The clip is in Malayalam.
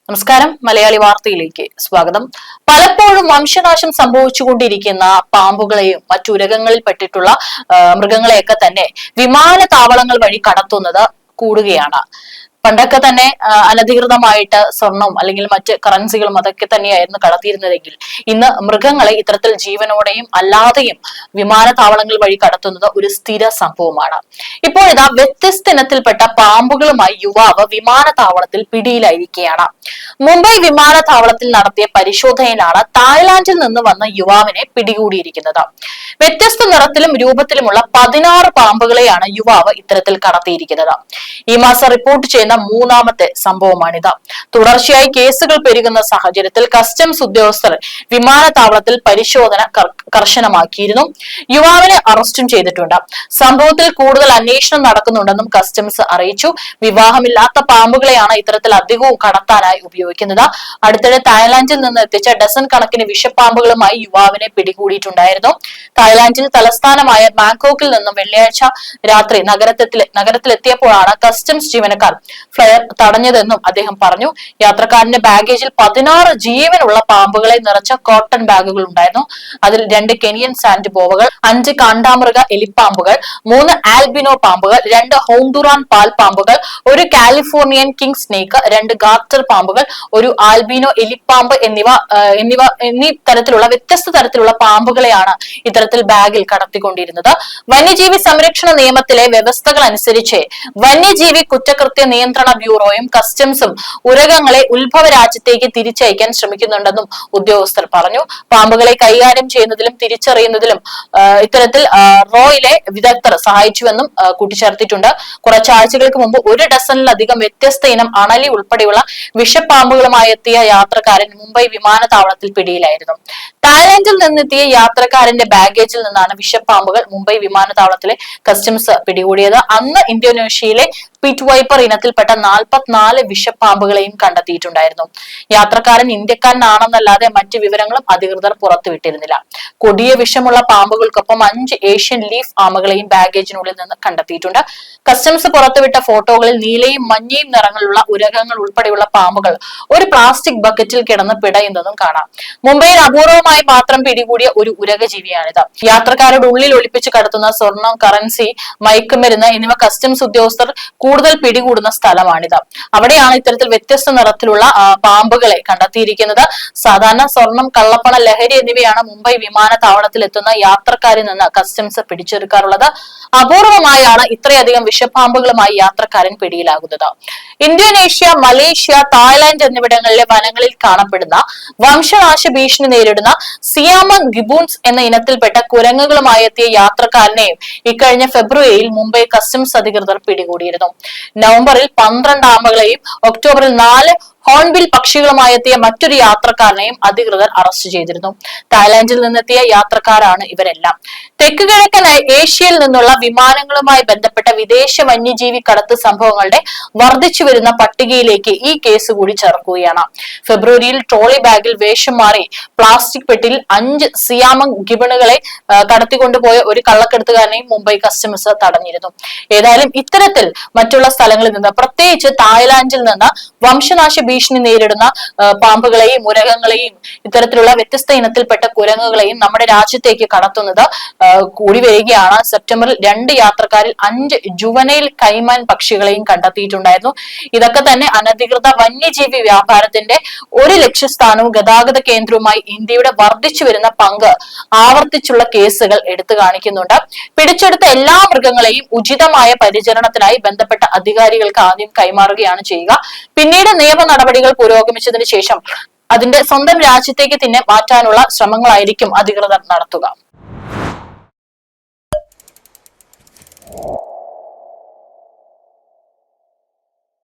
നമസ്കാരം. മലയാളി വാർത്തയിലേക്ക് സ്വാഗതം. പലപ്പോഴും വംശനാശം സംഭവിച്ചുകൊണ്ടിരിക്കുന്ന പാമ്പുകളെയും മറ്റുരകങ്ങളിൽ പെട്ടിട്ടുള്ള മൃഗങ്ങളെയൊക്കെ തന്നെ വിമാനത്താവളങ്ങൾ വഴി കടത്തുന്നത് കൂടുകയാണ്. പണ്ടൊക്കെ തന്നെ അനധികൃതമായിട്ട് സ്വർണവും അല്ലെങ്കിൽ മറ്റ് കറൻസികളും അതൊക്കെ തന്നെയായിരുന്നു കടത്തിയിരുന്നതെങ്കിൽ ഇന്ന് മൃഗങ്ങളെ ഇത്തരത്തിൽ ജീവനോടെയും അല്ലാതെയും വിമാനത്താവളങ്ങൾ വഴി കടത്തുന്നത് ഒരു സ്ഥിര സംഭവമാണ്. ഇപ്പോൾ ഇതാ വ്യത്യസ്ത ഇനത്തിൽപ്പെട്ട പാമ്പുകളുമായി യുവാവ് വിമാനത്താവളത്തിൽ പിടിയിലായിരിക്കുകയാണ്. മുംബൈ വിമാനത്താവളത്തിൽ നടത്തിയ പരിശോധനയിലാണ് തായ്ലാന്റിൽ നിന്ന് വന്ന യുവാവിനെ പിടികൂടിയിരിക്കുന്നത്. വ്യത്യസ്ത നിറത്തിലും രൂപത്തിലുമുള്ള 16 പാമ്പുകളെയാണ് യുവാവ് ഇത്തരത്തിൽ കടത്തിയിരിക്കുന്നത്. ഈ മാസം റിപ്പോർട്ട് ചെയ്യുന്ന മൂന്നാമത്തെ സംഭവമാണിത്. തുടർച്ചയായി കേസുകൾ പെരുകുന്ന സാഹചര്യത്തിൽ കസ്റ്റംസ് ഉദ്യോഗസ്ഥർ വിമാനത്താവളത്തിൽ പരിശോധന കർശനമാക്കിയിരുന്നു. യുവാവിനെ അറസ്റ്റും ചെയ്തിട്ടുണ്ട്. സംഭവത്തിൽ കൂടുതൽ അന്വേഷണം നടക്കുന്നുണ്ടെന്നും കസ്റ്റംസ് അറിയിച്ചു. വിവാഹമില്ലാത്ത പാമ്പുകളെയാണ് ഇത്തരത്തിൽ അധികവും കടത്താനായി ഉപയോഗിക്കുന്നത്. അടുത്തിടെ തായ്ലാന്റിൽ നിന്ന് എത്തിച്ച ഡസൻ കണക്കിന് വിഷപ്പാമ്പുകളുമായി യുവാവിനെ പിടികൂടിയിട്ടുണ്ടായിരുന്നു. തായ്ലാന്റിൽ തലസ്ഥാനമായ ബാങ്കോക്കിൽ നിന്നും വെള്ളിയാഴ്ച രാത്രി നഗരത്തിലെത്തിയപ്പോഴാണ് കസ്റ്റംസ് ജീവനക്കാർ ഫ്ലയർ തടഞ്ഞതെന്നും അദ്ദേഹം പറഞ്ഞു. യാത്രക്കാരന്റെ ബാഗേജിൽ 16 ജീവനുള്ള പാമ്പുകളെ നിറച്ച കോട്ടൺ ബാഗുകൾ ഉണ്ടായിരുന്നു. അതിൽ 2 കെനിയൻ സാൻഡ് ബോവകൾ, 5 കാണ്ടാമൃഗ എലിപ്പാമ്പുകൾ, 3 ആൽബിനോ പാമ്പുകൾ, 2 ഹോണ്ടുറാൻ പാൽ പാമ്പുകൾ, 1 കാലിഫോർണിയൻ കിങ് സ്നേക്ക്, 2 ഗാർട്ടർ പാമ്പുകൾ, 1 ആൽബിനോ എലിപ്പാമ്പ് എന്നീ തരത്തിലുള്ള വ്യത്യസ്ത തരത്തിലുള്ള പാമ്പുകളെയാണ് ഇത്തരത്തിൽ ബാഗിൽ കടത്തിക്കൊണ്ടിരുന്നത്. വന്യജീവി സംരക്ഷണ നിയമത്തിലെ വ്യവസ്ഥകൾ അനുസരിച്ച് വന്യജീവി കുറ്റകൃത്യ നിയന്ത്രണ ബ്യൂറോയും കസ്റ്റംസും ഉരകങ്ങളെ ഉത്ഭവ രാജ്യത്തേക്ക് തിരിച്ചയക്കാൻ ശ്രമിക്കുന്നുണ്ടെന്നും ഉദ്യോഗസ്ഥർ പറഞ്ഞു. പാമ്പുകളെ കൈകാര്യം ചെയ്യുന്നതിലും തിരിച്ചറിയുന്നതിലും ഇത്തരത്തിൽ റോയിലെ വിദഗ്ധർ സഹായിച്ചുവെന്നും കൂട്ടിച്ചേർത്തിട്ടുണ്ട്. കുറച്ചാഴ്ചകൾക്ക് മുമ്പ് 1 ഡസനിലധികം വ്യത്യസ്ത ഇനം അണലി ഉൾപ്പെടെയുള്ള വിഷപ്പാമ്പുകളുമായി എത്തിയ യാത്രക്കാരൻ മുംബൈ വിമാനത്താവളത്തിൽ പിടിയിലായിരുന്നു. തായ്ലൻഡിൽ നിന്നെത്തിയ യാത്രക്കാരന്റെ ബാഗേജിൽ നിന്നാണ് വിഷപ്പാമ്പുകൾ മുംബൈ വിമാനത്താവളത്തിലെ കസ്റ്റംസ് പിടികൂടിയത്. അന്ന് ഇന്തോനേഷ്യയിലെ പിറ്റ് വൈപ്പർ ഇനത്തിൽപ്പെട്ട 44 വിഷപ്പാമ്പുകളെയും കണ്ടെത്തിയിട്ടുണ്ടായിരുന്നു. യാത്രക്കാരൻ ഇന്ത്യക്കാരനാണെന്നല്ലാതെ മറ്റ് വിവരങ്ങളും അധികൃതർ പുറത്തുവിട്ടിരുന്നില്ല. കൊടിയ വിഷമുള്ള പാമ്പുകൾക്കൊപ്പം 5 ഏഷ്യൻ ലീഫ് ആമകളെയും ബാഗേജിനുള്ളിൽ നിന്ന് കണ്ടെത്തിയിട്ടുണ്ട്. കസ്റ്റംസ് പുറത്തുവിട്ട ഫോട്ടോകളിൽ നീലയും മഞ്ഞയും നിറങ്ങളുള്ള ഉരകങ്ങൾ ഉൾപ്പെടെയുള്ള പാമ്പുകൾ ഒരു പ്ലാസ്റ്റിക് ബക്കറ്റിൽ കിടന്ന് പിടയുന്നതും കാണാം. മുംബൈയിൽ അപൂർവമായി മാത്രം പിടികൂടിയ ഒരു ഉരകജീവിയാണിത്. യാത്രക്കാരുടെ ഉള്ളിൽ ഒളിപ്പിച്ച് കടത്തുന്ന സ്വർണം, കറൻസി, മയക്കുമരുന്ന് എന്നിവ കസ്റ്റംസ് ഉദ്യോഗസ്ഥർ കൂടുതൽ പിടികൂടുന്ന സ്ഥലമാണിത്. അവിടെയാണ് ഇത്തരത്തിൽ വ്യത്യസ്ത നിറത്തിലുള്ള പാമ്പുകളെ കണ്ടെത്തിയിരിക്കുന്നത്. സാധാരണ സ്വർണം, കള്ളപ്പണ, ലഹരി എന്നിവയാണ് മുംബൈ വിമാനത്താവളത്തിൽ എത്തുന്ന യാത്രക്കാരിൽ നിന്ന് കസ്റ്റംസ് പിടിച്ചെടുക്കാറുള്ളത്. അപൂർവമായാണ് ഇത്രയധികം വിഷപ്പാമ്പുകളുമായി യാത്രക്കാരൻ പിടിയിലാകുന്നത്. ഇന്തോനേഷ്യ, മലേഷ്യ, തായ്ലാന്റ് എന്നിവിടങ്ങളിലെ വനങ്ങളിൽ കാണപ്പെടുന്ന വംശനാശ ഭീഷണി നേരിടുന്ന സിയാമങ് ഗിബൂൺസ് എന്ന ഇനത്തിൽപ്പെട്ട കുരങ്ങുകളുമായി എത്തിയ യാത്രക്കാരനെയും ഇക്കഴിഞ്ഞ ഫെബ്രുവരിയിൽ മുംബൈ കസ്റ്റംസ് അധികൃതർ പിടികൂടിയിരുന്നു. നവംബറിൽ 12 ആമകളെയും ഒക്ടോബറിൽ 4 ഹോൺബിൽ പക്ഷികളുമായി എത്തിയ മറ്റൊരു യാത്രക്കാരനെയും അധികൃതർ അറസ്റ്റ് ചെയ്തിരുന്നു. തായ്ലാന്റിൽ നിന്നെത്തിയ യാത്രക്കാരാണ് ഇവരെല്ലാം. തെക്ക് കിഴക്കൻ ഏഷ്യയിൽ നിന്നുള്ള വിമാനങ്ങളുമായി ബന്ധപ്പെട്ട വിദേശ വന്യജീവി കടത്ത് സംഭവങ്ങളുടെ വർദ്ധിച്ചു വരുന്ന പട്ടികയിലേക്ക് ഈ കേസ് കൂടി ചേർക്കുകയാണ്. ഫെബ്രുവരിയിൽ ട്രോളി ബാഗിൽ വേഷം മാറി പ്ലാസ്റ്റിക് പെട്ടിയിൽ 5 സിയാമങ് ഗിബണുകളെ കടത്തിക്കൊണ്ടുപോയ ഒരു കള്ളക്കടത്തുകാരനെയും മുംബൈ കസ്റ്റംസ് തടഞ്ഞിരുന്നു. ഏതായാലും ഇത്തരത്തിൽ മറ്റുള്ള സ്ഥലങ്ങളിൽ നിന്ന്, പ്രത്യേകിച്ച് തായ്ലാന്റിൽ നിന്ന് വംശനാശ ഭീഷണി നേരിടുന്ന പാമ്പുകളെയും മുരകങ്ങളെയും ഇത്തരത്തിലുള്ള വ്യത്യസ്ത ഇനത്തിൽപ്പെട്ട കുരങ്ങുകളെയും നമ്മുടെ രാജ്യത്തേക്ക് കടത്തുന്നത് കൂടി വരികയാണ്. സെപ്റ്റംബറിൽ 2 യാത്രക്കാരിൽ 5 ജുവനൈൽ കൈമാൻ പക്ഷികളെയും കണ്ടെത്തിയിട്ടുണ്ടായിരുന്നു. ഇതൊക്കെ തന്നെ അനധികൃത വന്യജീവി വ്യാപാരത്തിന്റെ ഒരു ലക്ഷ്യസ്ഥാനവും ഗതാഗത കേന്ദ്രവുമായി ഇന്ത്യയുടെ വർദ്ധിച്ചു വരുന്ന പങ്ക് ആവർത്തിച്ചുള്ള കേസുകൾ എടുത്തു കാണിക്കുന്നുണ്ട്. പിടിച്ചെടുത്ത എല്ലാ മൃഗങ്ങളെയും ഉചിതമായ പരിചരണത്തിനായി ബന്ധപ്പെട്ട അധികാരികൾക്ക് ആദ്യം കൈമാറുകയാണ് ചെയ്യുക. പിന്നീട് നിയമ നടപടികൾ പുരോഗമിച്ചതിന് ശേഷം അതിന്റെ സ്വന്തം രാജ്യത്തേക്ക് തന്നെ മാറ്റാനുള്ള ശ്രമങ്ങളായിരിക്കും അധികൃതർ നടത്തുക.